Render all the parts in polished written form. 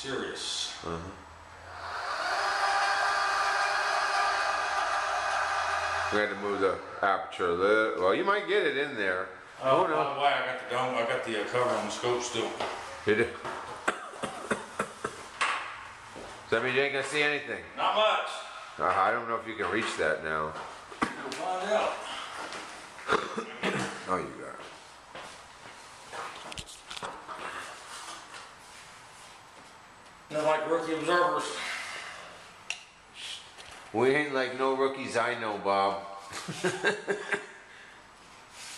Sirius. We had to move the aperture a little. Well, you might get it in there. Oh, no. By the way, I got the dome. I got the cover on the scope still. Did it? Does that mean you ain't gonna see anything? Not much. I don't know if you can reach that now. We'll find out. Oh, you got it. Not like rookie observers. We ain't like no rookies I know, Bob.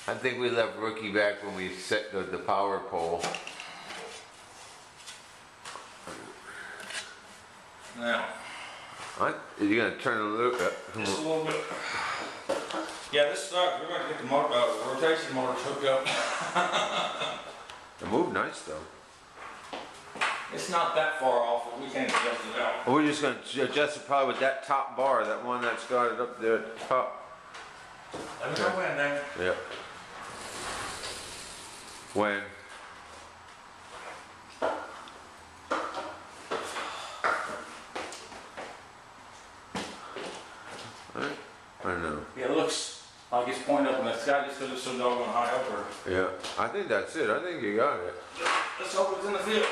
I think we left rookie back when we set the power pole. Now. What? Are you gonna turn the loop up? Just a little bit. Yeah, this sucks. We're gonna get the rotation motors hooked up. It moved nice though. It's not that far off, but we can't adjust it out. We're just gonna adjust it probably with that top bar, that one that's got it up there at the top. Let me know when then. Yep. When? I don't know. Yeah, it looks like it's pointing up in the sky just because it's so doggone high up there. Yeah, I think that's it. I think you got it. Let's hope it's in the field.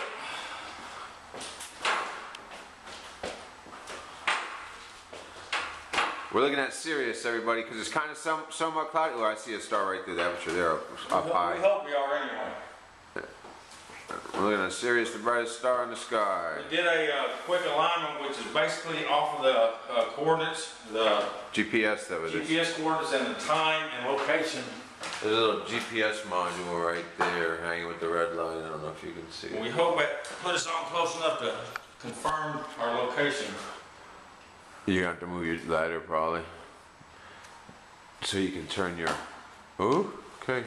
We're looking at Sirius, everybody, because it's kind of somewhat cloudy. Oh, I see a star right through the aperture there, up high. We hope we are anyway. We're looking at Sirius, the brightest star in the sky. We did a quick alignment, which is basically off of the coordinates, the GPS that was it. GPS coordinates and the time and location. There's a little GPS module right there hanging with the red line. I don't know if you can see it. We hope it put us on close enough to confirm our location. You're gonna have to move your ladder probably, so you can turn your. Oh, okay.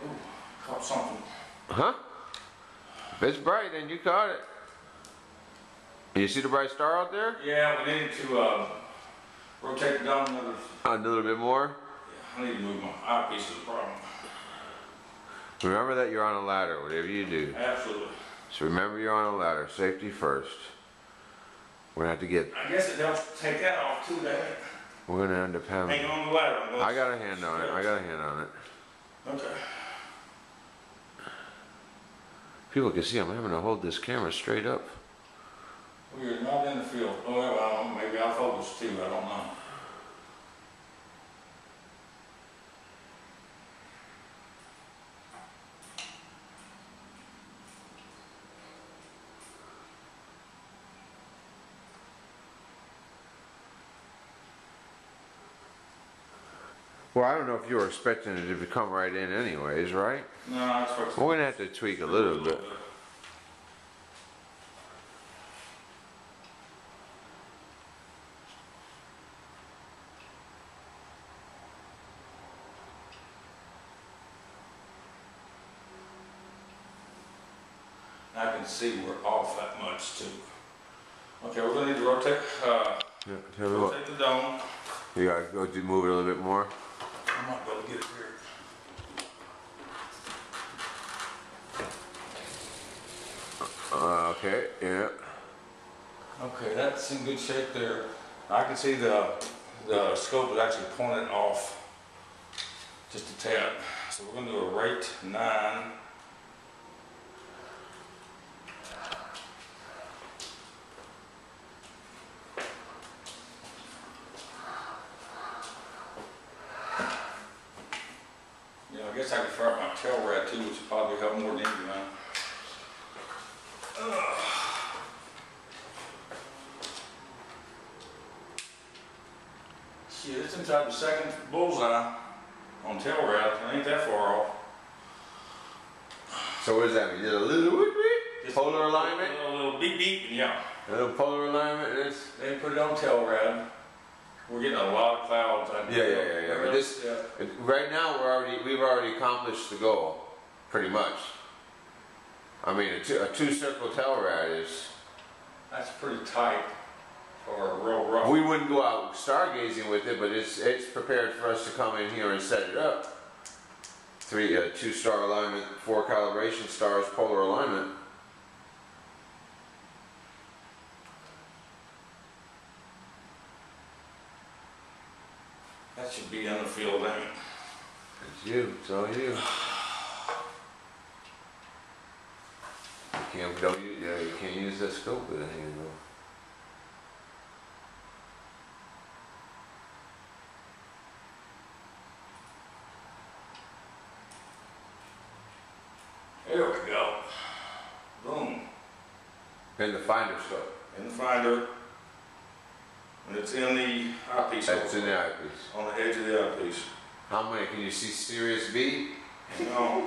Ooh, caught something. Huh? If it's bright, then you caught it. You see the bright star out there? Yeah, we need to rotate it down A little bit more. Yeah, I need to move my eyepiece is the problem. Remember that you're on a ladder, whatever you do. Absolutely. So remember you're on a ladder. Safety first. We're gonna have to get. I guess it helps take that off too, doesn't it? We're gonna end up having. Hang on the ladder. I got a hand on it. I got a hand on it. Okay. People can see I'm having to hold this camera straight up. We are not in the field. Oh, well, maybe I'll focus too. I don't know. Well, I don't know if you were expecting it to come right in anyways, right? No, I expect We're going to have to tweak a little bit. I can see we're off that much too. Okay, we're going to need to rotate, rotate the dome. You got to go to move it a little bit more. I might be able to get it here. Okay, yeah. Okay, that's in good shape there. I can see the scope is actually pointed off just a tad. So we're going to do a rate 9. Yeah, I guess I could fire up my tail rad too, which would probably help more than anything. Shit, it's inside the second bullseye on tail rad. It ain't that far off. So what does that mean? Just a little whoop beep? Polar alignment? A little beep beep, yeah. A little polar alignment. They put it on tail rad. We're getting a lot of clouds. Yeah. But this, right now we've already accomplished the goal, pretty much. I mean, a two-circle tail rad is. That's pretty tight. or real rough. We wouldn't go out stargazing with it, but it's prepared for us to come in here and set it up. 2-star alignment, 4 calibration stars, polar alignment. That should be in the field, ain't it? It's you. It's all you. You can't use that scope with it anymore. There we go. Boom. In the finder scope. In the finder. And it's in the eyepiece. That's in the eyepiece. On the edge of the eyepiece. How many? Can you see Sirius B? No.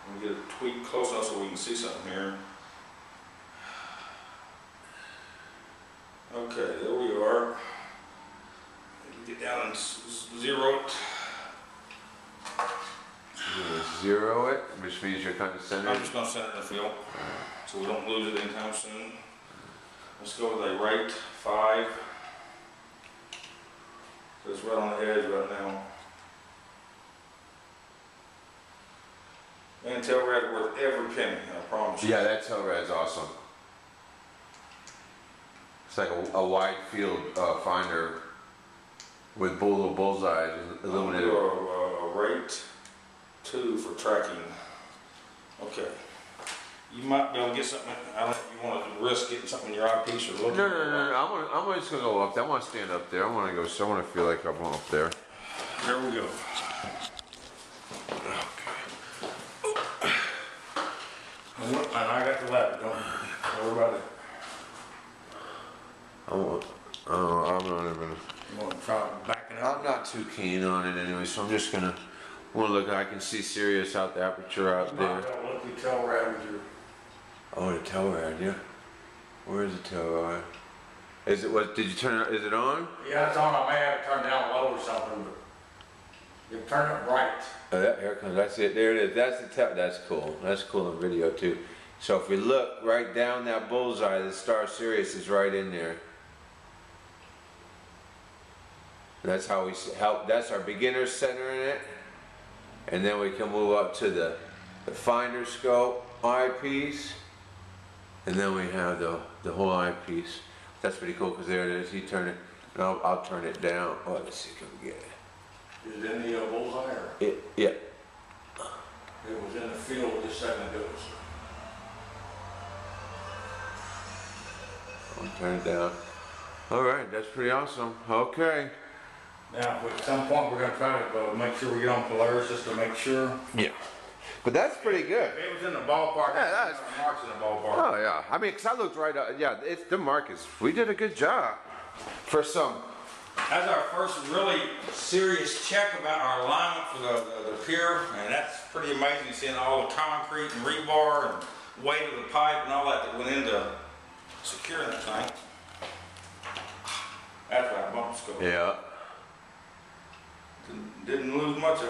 Let me get a tweak close enough so we can see something here. Okay, there we are. Get down and zero it. Zero it, which means you're kind of centered. I'm just going to center the field so we don't lose it anytime soon. Let's go with a right 5. So it's right on the edge right now. And tail red worth every penny, I promise you. Yeah, that tail red's awesome. It's like a wide field finder with little bullseyes illuminated. A rate 2 for tracking. Okay. You might be able to get something. I don't know if you want to risk getting something in your eyepiece or looking. No. I'm just gonna go up there. I want to stand up there. I want to go. So I want to feel like I'm up there. There we go. And I got the ladder. Don't worry about it. I'm not even. You want to try backing up? I'm not too keen on it anyway, so I'm just gonna want to look. I can see Sirius out the aperture out there. Look, you tell right with your. Oh, the tail rad, yeah. Where is the tail rad? Is it what? Did you turn it? Is it on? Yeah, it's on. I may have it turned down low or something, but you turn it right. Oh, here it comes. That's it. There it is. That's the tail. That's cool. That's cool in video too. So if we look right down that bullseye, the star Sirius is right in there. That's how we help. That's our beginner center in it, and then we can move up to the finder scope eyepiece, and then we have the whole eyepiece. That's pretty cool because there it is. You turn it, and I'll turn it down. Oh, let's see if we get it. Is it in the bullseye or? Yeah. It was in the field just a second ago. I'll turn it down. All right, that's pretty awesome. Okay. Now, at some point, we're going to try to make sure we get on Polaris just to make sure. Yeah. But that's pretty good. It was in the ballpark. Yeah, that's. Mark's in the ballpark. Oh yeah. I mean, 'cause I looked right up. Yeah, it's the markers. We did a good job for some. That's our first really serious check about our alignment for the pier, and that's pretty amazing seeing all the concrete and rebar and weight of the pipe and all that went into securing that thing. That's right, bump scope. Yeah. Didn't lose much of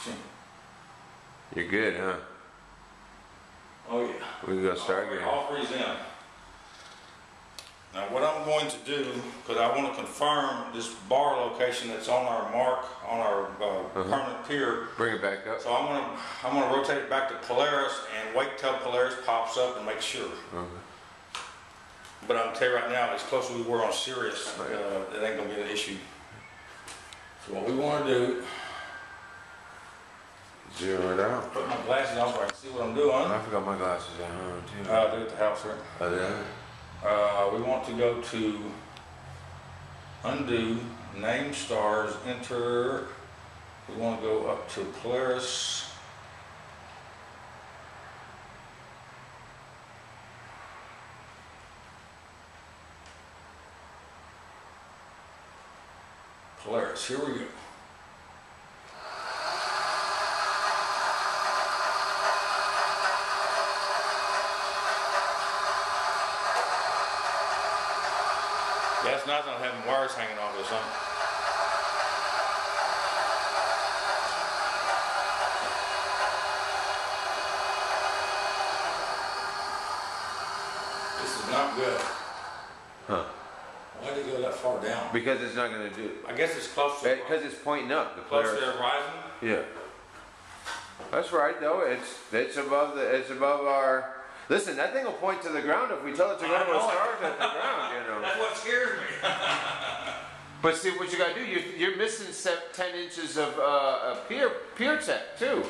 it. You're good, huh? Oh yeah. We can go start again. All three's in. Now what I'm going to do, because I want to confirm this bar location that's on our mark, on our permanent pier. Bring it back up. So I'm gonna rotate it back to Polaris and wait till Polaris pops up and make sure. Okay. But I'm tell you right now, as close as we were on Sirius, it ain't gonna be an issue. So what we want to do, Zero it out. put my glasses on so I can see what I'm doing. I forgot my glasses at home too. I'll do it at the house, right? Oh, yeah. We want to go to undo, name stars, enter. We want to go up to Polaris. Polaris, here we go. Yeah, it's nice not having wires hanging off or something. This good. Huh. Why did it go that far down? Because it's not going to do. I guess it's close to Because it's pointing up. The close Polaris. to the horizon. Yeah. That's right though. It's above our. Listen, that thing will point to the ground if we tell it to go to the stars at the ground. You know. That's what scares me. But see what you got to do. You're missing 10 inches of pier tech too.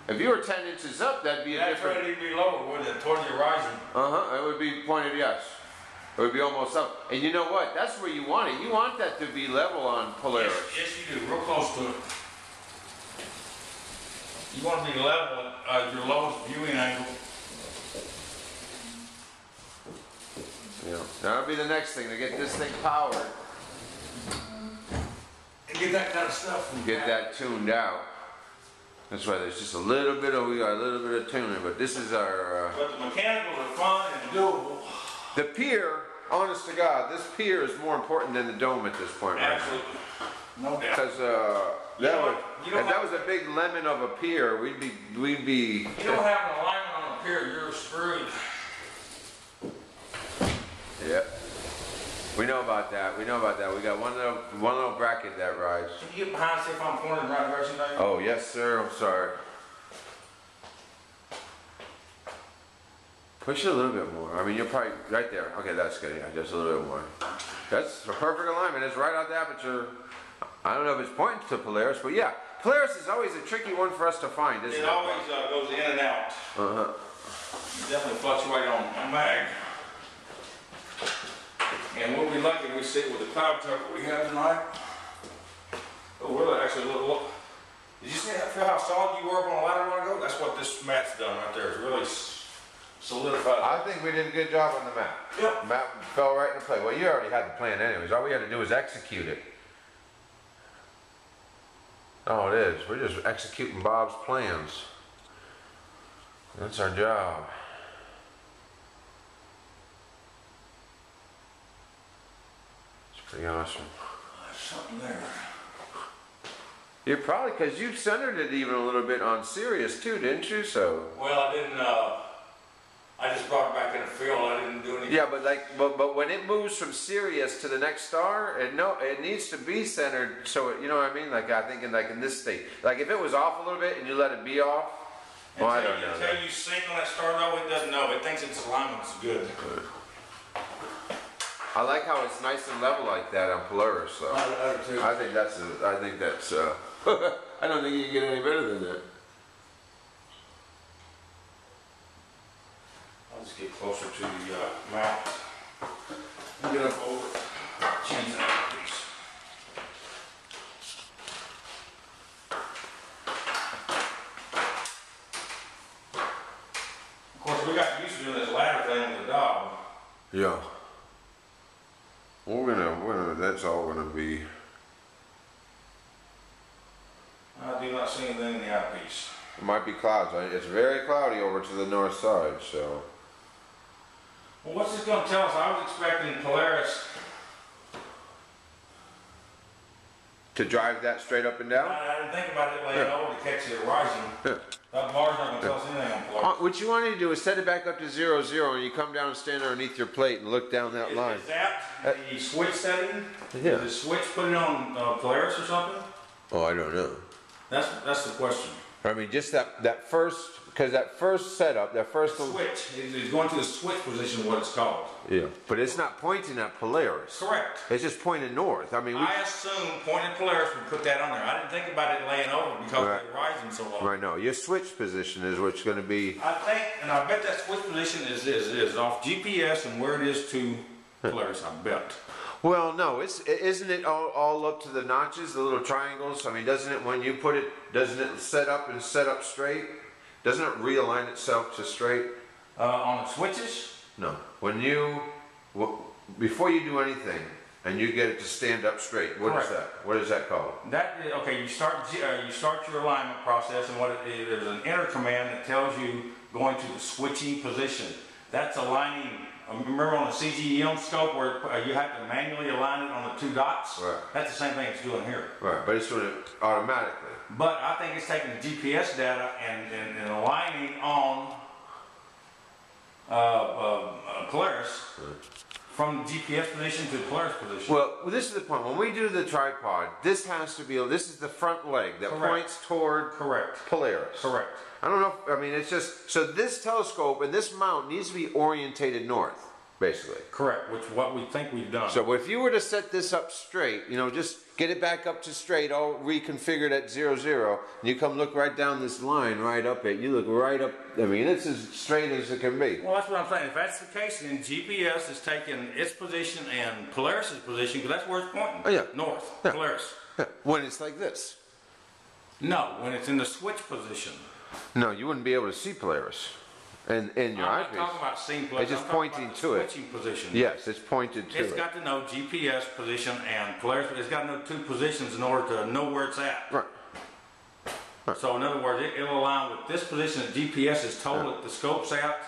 If you were 10 inches up, that'd be a different. That's ready to be lower, wouldn't it? Toward the horizon. It would be pointed, yes. It would be almost up. And you know what? That's where you want it. You want that to be level on Polaris. Yes, you do. Real close to it. You want to be level at your lowest viewing angle. Yeah. That'll be the next thing, to get this thing powered. And get that kind of stuff. Get that tuned out. That's why there's just a little bit of, we got a little bit of tuning, but this is our... But the mechanicals are fun and doable. The pier, honest to God, this pier is more important than the dome at this point. Absolutely. No doubt. Because if that was a big lemon of a pier, we'd be... You don't have an alignment on a pier, you're screwed. Yeah. We know about that. We know about that. We got one little bracket that rides. Can you get behind and see if I'm pointing in the right direction, Dave? Oh, yes, sir. I'm sorry. Push it a little bit more. I mean, you're probably right there. Okay, that's good. Yeah, just a little bit more. That's a perfect alignment. It's right out the aperture. I don't know if it's pointing to Polaris, but yeah. Polaris is always a tricky one for us to find, isn't it? It always goes in and out. Uh-huh. You definitely fluctuate on mag. And we'll be lucky if we sit with the cloud cover we have tonight. Oh, we're actually a little. Did you feel how solid you were up on a ladder a while ago? That's what this mat's done right there. It's really solidified. I think we did a good job on the map. Yep. The map fell right into play. Well, you already had the plan anyways. All we had to do was execute it. Oh, it is. We're just executing Bob's plans. That's our job. Pretty awesome. There's something there. You're probably, because you centered it even a little bit on Sirius too, didn't you? So. Well, I didn't. I just brought it back in the field. I didn't do anything. Yeah, but when it moves from Sirius to the next star, it needs to be centered. So you know what I mean? Like I think in this state, like if it was off a little bit and you let it be off. Well, I don't know. Until you sync on that star, though, it doesn't know. It thinks its alignment's good. I like how it's nice and level like that on Polaris. So I think that's. I don't think you can get any better than that. I'll just get closer to the map. Get up over. Change that piece. Of course, we got used to doing this ladder thing with the dog. Yeah. That's all gonna be. I do not see anything in the eyepiece. It might be clouds. It's very cloudy over to the north side, so. Well, what's this going to tell us? I was expecting Polaris. To drive that straight up and down? I didn't think about it laying over to catch the horizon. Yeah. That bar's not going to tell us anything on Polaris. What you want to do is set it back up to 0, 0, and you come down and stand underneath your plate and look down that line. Is that the switch setting? Yeah. Did the switch put it on Polaris or something? Oh, I don't know. That's the question. I mean, just that first, because that first setup, that first switch is going to the switch position, what it's called. Yeah, but it's not pointing at Polaris. Correct. It's just pointing north. I mean, I assume pointing Polaris would put that on there. I didn't think about it laying over because of the horizon so long. Right. No, your switch position is what's going to be. I think, and I bet that switch position is off GPS and where it is to Polaris. I bet. Well, no, isn't it all up to the notches, the little triangles? I mean, doesn't it, when you put it, doesn't it set up straight? Doesn't it realign itself to straight? On the switches? No. When before you do anything, and you get it to stand up straight, what is that? What is that called? Okay, you start your alignment process, and what it is, there's an enter command that tells you going to the switching position. That's aligning. Remember on the CGEM scope where you have to manually align it on the 2 dots? Right. That's the same thing it's doing here. Right, but it's doing it automatically. But I think it's taking the GPS data and aligning on Polaris from GPS position to Polaris position. Well, this is the point. When we do the tripod, this has to be, this is the front leg that points toward Polaris. Correct. I don't know, I mean, it's just, so this telescope and this mount needs to be orientated north, basically. Correct, which what we think we've done. So if you were to set this up straight, you know, just get it back up to straight, all reconfigured at 0, 0, and you come look right down this line, right up it, you look right up, I mean, it's as straight as it can be. Well, that's what I'm saying. If that's the case, then GPS is taking its position and Polaris's position, because that's where it's pointing. Oh, yeah. North, Yeah. Polaris. Yeah. When it's like this. No, when it's in the switch position. No, you wouldn't be able to see Polaris in your I'm eyepiece. not talking about seeing Polaris. It's just I'm talking pointing about the to it. switching position. Yes, it's pointed to It's it. got to know GPS position and Polaris. It's got to know two positions in order to know where it's at. Right. So in other words, it'll align with this position that GPS is told that the scope's at,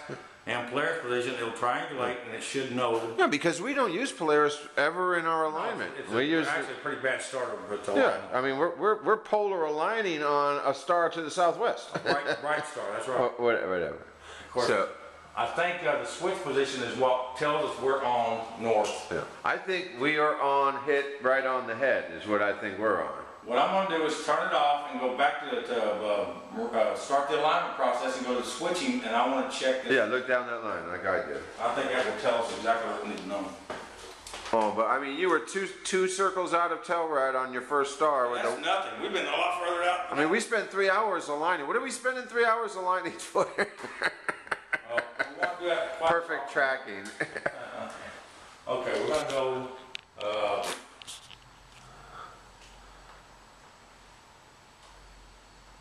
and Polaris position, it'll triangulate and it should know. Yeah, because we don't use Polaris ever in our alignment. It's We use actually a pretty bad starter with the yeah, I mean we're polar aligning on a star to the southwest. bright star, that's right. Whatever. Of course, So I think the switch position is what tells us we're on north. yeah, I think we are on hit right on the head is what I think we're on. What I'm going to do is turn it off and go back to start the alignment process and go to switching, and I want to check this. Yeah, look down that line like I did. I think that will tell us exactly what we need to know. Oh, but I mean, you were two circles out of Telluride on your first star. With That's nothing. We've been a lot further out. I mean, we spent 3 hours aligning. What are we spending 3 hours aligning for? We want to do that quite Perfect often. tracking. Okay, we're going to go.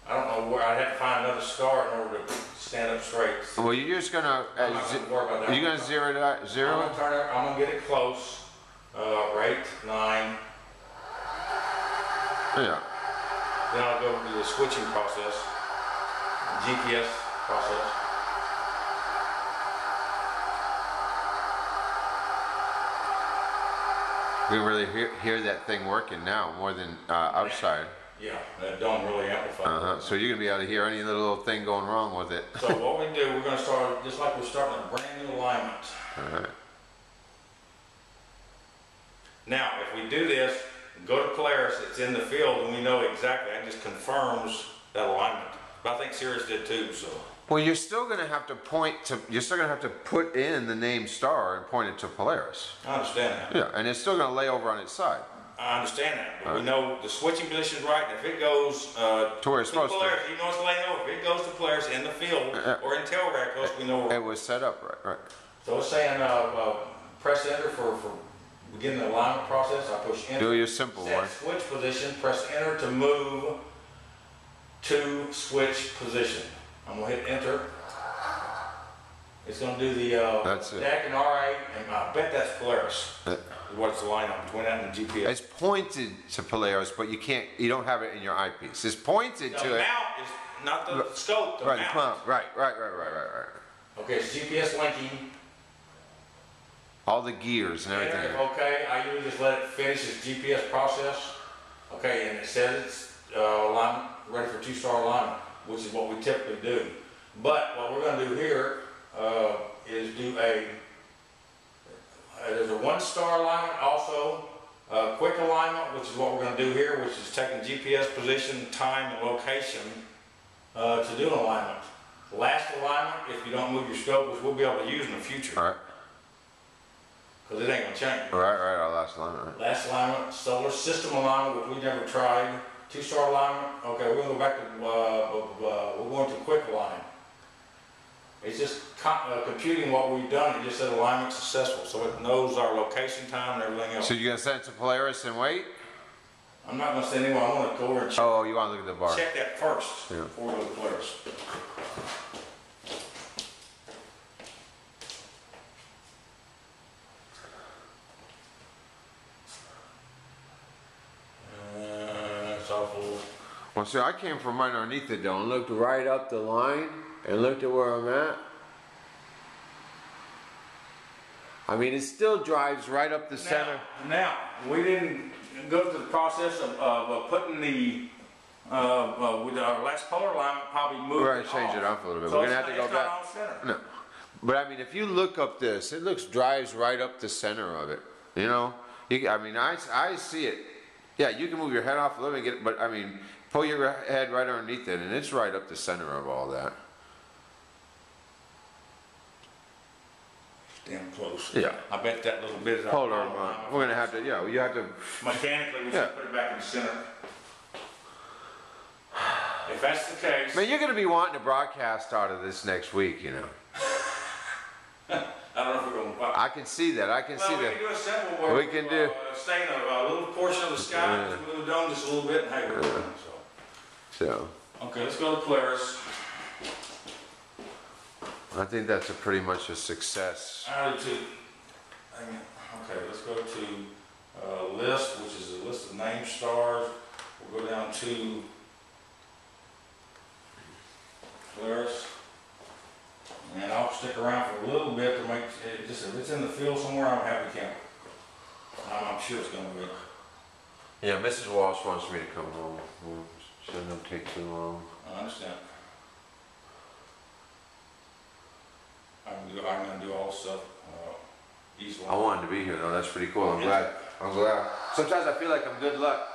I don't know where. I'd have to find another star in order to stand up straight. Well, you're just gonna. I'm not gonna worry about that. Are you gonna zero it? Zero it? I'm gonna get it close. Right, 9. Yeah. Then I'll go to the switching process, GPS process. We really hear that thing working now more than outside. Yeah, that don't really amplify. So you're gonna be able to hear any little thing going wrong with it. So what we do, we're gonna start just like we're starting a brand new alignment. All right. Now, if we do this, go to Polaris, it's in the field, and we know exactly. That just confirms that alignment. But I think Sirius did too. So. Well, you're still gonna have to point to. You're still gonna have to put in the name star and point it to Polaris. I understand that. Yeah, and it's still gonna lay over on its side. I understand that, but we know the switching position is right, and if it goes to where it's supposed to. Polaris, you know it's laying over. If it goes to Polaris in the field or in Telluride coast, we know It was set up right. So it's saying press enter for beginning the alignment process. I push enter. Do your simple set one. Switch position. Press enter to move to switch position. I'm gonna hit enter. It's gonna do the That's it. DAC and RA, and I bet that's Polaris. What's the line up between that and the GPS? It's pointed to Polaris, but you don't have it in your eyepiece. It's pointed The to it. mount is not the scope, the Right, mount. right. Okay, it's GPS linking. All the gears and everything. Enter, okay, I usually just let it finish its GPS process. Okay, and it says it's alignment, ready for 2-star alignment, which is what we typically do. But what we're gonna do here is do there's a 1-star alignment, also quick alignment, which is what we're going to do here, which is taking GPS position, time, and location to do an alignment. Last alignment, if you don't move your scope, which we'll be able to use in the future. All right. Because it ain't going to change. Right, our last alignment. Right. Last alignment, solar system alignment, which we never tried. 2-star alignment. Okay, we're going to go back to, we're going to quick alignment. It's just computing what we've done. It just said alignment successful, so it knows our location, time, and everything else. So you're gonna send it to Polaris and wait? I'm not going to send anyone. I want to go over and check, Oh, you want to look at the bar? check that first Yeah. before we go to Polaris. It's awful. Well, see, I came from right underneath it though and looked right up the line and looked at where I'm at. I mean, it still drives right up the center. Now, we didn't go through the process of putting the with our last polar alignment, probably moved We're it gonna change off. it up a little bit. So We're gonna have to go it's back. not on center. No, But I mean, if you look up this, it drives right up the center of it. You know, I mean, I see it. Yeah, you can move your head off a little bit, but I mean, pull your head right underneath it, and it's right up the center of all that. Damn close. Yeah. I bet that little bit is our Hold power on, line. we're gonna have to. Yeah, you have to. Mechanically, we should put it back in the center. If that's the case. Man, you're gonna be wanting to broadcast out of this next week, you know. I don't know if we're going to. I can see that. I can see we that. can do a simple where We can do. Stay in a little portion of the sky, just move the dome just a little bit, and hey, we're done. So. Okay, let's go to Polaris. I think that's pretty much a success. I do too. Okay, let's go to list, which is a list of named stars. We'll go down to Polaris. And I'll stick around for a little bit to make it just, if it's in the field somewhere, I'm happy to count. I'm sure it's going to be. Yeah, Mrs. Walsh wants me to come home. Shouldn't take too long. I understand. I'm going to do all the stuff easily. I wanted to be here though. That's pretty cool. I'm glad. Sometimes I feel like I'm good luck.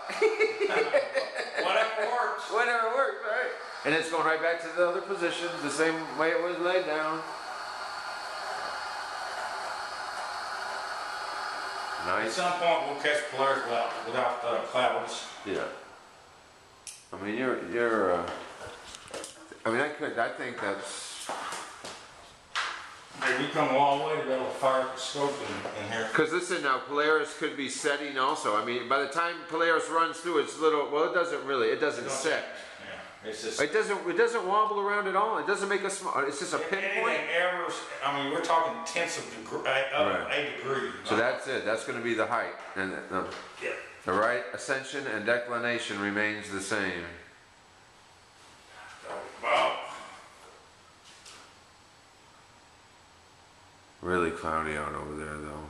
Whatever works. Whatever works, right? And it's going right back to the other position, the same way it was laid down. At Nice. some point we'll catch Polaris without clouds. Yeah. I mean, I think that's. Hey, we come a long way to be able to fire up the scope in here. Because listen now, Polaris could be setting also. I mean, by the time Polaris runs through its little, well, it doesn't set. Yeah, it's just. It doesn't wobble around at all. It doesn't make a small. It's just a pinpoint. I mean, we're talking tenths of a degree. So that's it. That's going to be the height, and the right ascension and declination remains the same. Wow. Really cloudy out over there, though.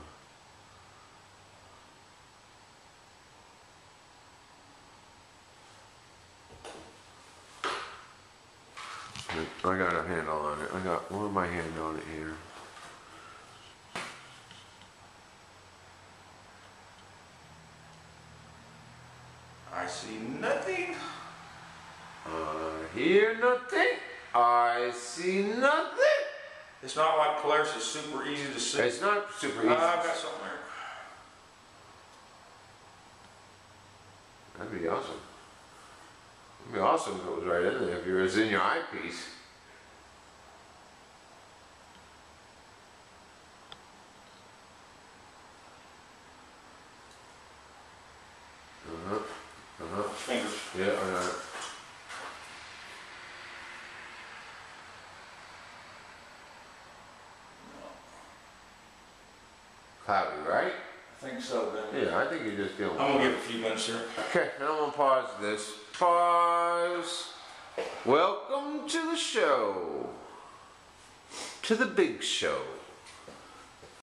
I got a handle on it. Where my hand on it here? I see nothing. I hear nothing. I see nothing. It's not like Polaris is super easy to see. It's not super easy. I've got something there. That'd be awesome. It'd be awesome if it was right in there, if it was in your eyepiece. Fingers. Yeah, I got it. Cloudy, right? I think so, then. Yeah, I think you just feel. I'm gonna give it a few minutes here. Okay, and I'm gonna pause this. Pause. Welcome to the show. To the big show.